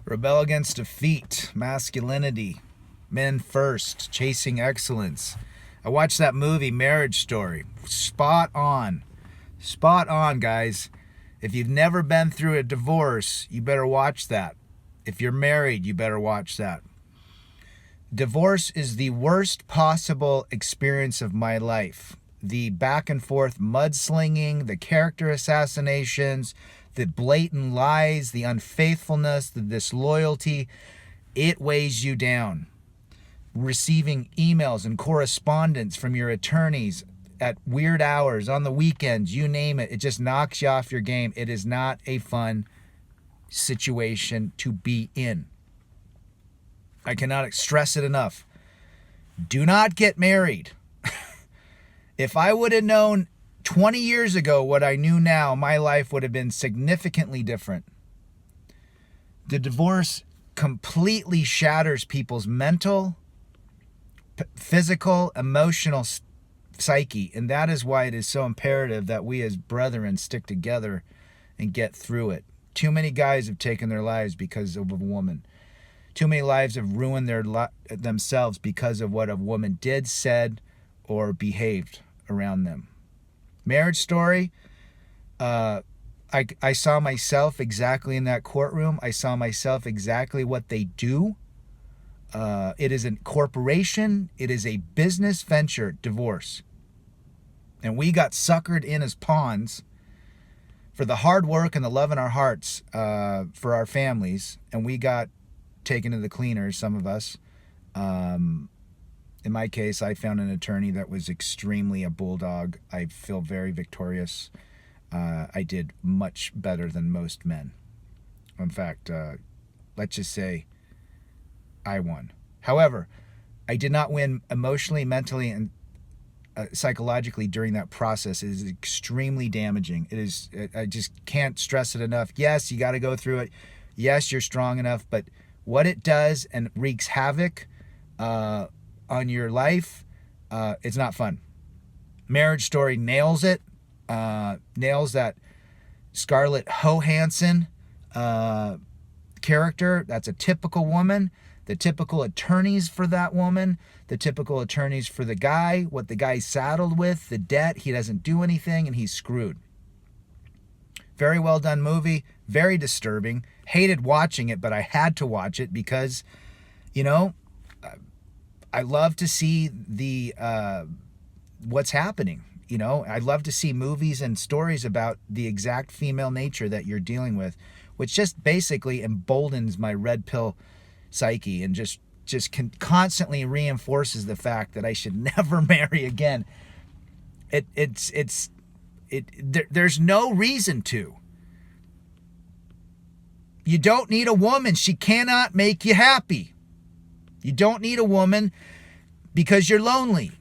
Rebel against defeat, masculinity, men first, chasing excellence. I watched that movie, Marriage Story. Spot on. Spot on, guys. If you've never been through a divorce, you better watch that. If you're married, you better watch that. Divorce is the worst possible experience of my life. The back and forth mudslinging, the character assassinations, the blatant lies, the unfaithfulness, the disloyalty, it weighs you down. Receiving emails and correspondence from your attorneys at weird hours, on the weekends, you name it, it just knocks you off your game. It is not a fun situation to be in. I cannot stress it enough. Do not get married. If I would have known 20 years ago what I knew now, my life would have been significantly different. The divorce completely shatters people's mental, physical, emotional psyche, and that is why it is so imperative that we as brethren stick together and get through it. Too many guys have taken their lives because of a woman. Too many lives have ruined themselves because of what a woman did, said, or behaved around them. Marriage Story, I saw myself exactly in that courtroom. I saw myself exactly what they do. It is a corporation. It is a business venture, divorce. And we got suckered in as pawns for the hard work and the love in our hearts for our families. And we got taken to the cleaners, some of us. In my case, I found an attorney that was extremely a bulldog. I feel very victorious. I did much better than most men. In fact, let's just say I won. However, I did not win emotionally, mentally, and psychologically during that process. It is extremely damaging. It is. I just can't stress it enough. Yes, you got to go through it. Yes, you're strong enough, but what it does and wreaks havoc on your life, it's not fun. Marriage Story nails it. Nails that Scarlett Johansson character. That's a typical woman. The typical attorneys for that woman. The typical attorneys for the guy. What the guy's saddled with. The debt. He doesn't do anything and he's screwed. Very well done movie. Very disturbing. Hated watching it, but I had to watch it because, you know, I love to see the what's happening. You know, I love to see movies and stories about the exact female nature that you're dealing with, which just basically emboldens my red pill psyche and just constantly reinforces the fact that I should never marry again. There's no reason to. You don't need a woman. She cannot make you happy. You don't need a woman because you're lonely.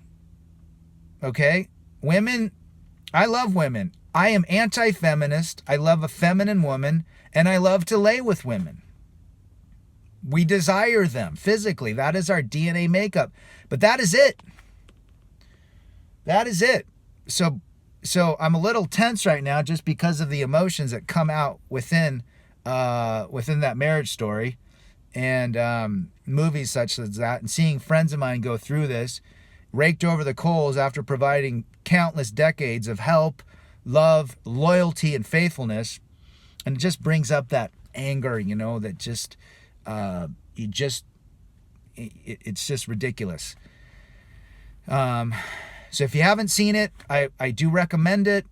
Okay? Women, I love women. I am anti-feminist. I love a feminine woman, and I love to lay with women. We desire them physically. That is our DNA makeup. But that is it. That is it. So I'm a little tense right now just because of the emotions that come out within that Marriage Story and movies such as that, and seeing friends of mine go through this, raked over the coals after providing countless decades of help, love, loyalty, and faithfulness. And it just brings up that anger, you know, that just, it's just ridiculous. So if you haven't seen it, I do recommend it.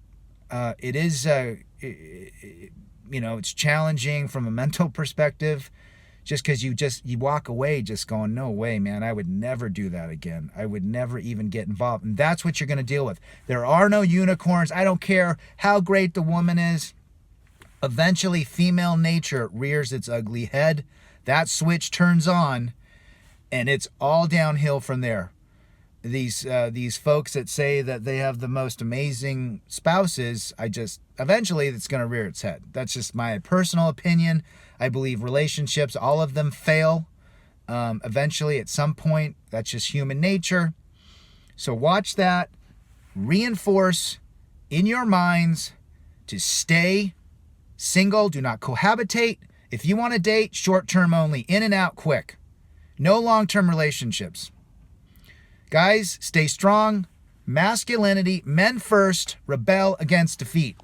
It is, you know, it's challenging from a mental perspective. Just because you walk away just going, no way, man, I would never do that again. I would never even get involved. And that's what you're going to deal with. There are no unicorns. I don't care how great the woman is. Eventually, female nature rears its ugly head. That switch turns on, and it's all downhill from there. These folks that say that they have the most amazing spouses, eventually it's going to rear its head. That's just my personal opinion. I believe relationships, all of them fail. Eventually, at some point, that's just human nature. So watch that. Reinforce in your minds to stay single, do not cohabitate, If you want to date, short-term only, in and out quick. No long-term relationships. Guys, stay strong. Masculinity, men first, rebel against defeat.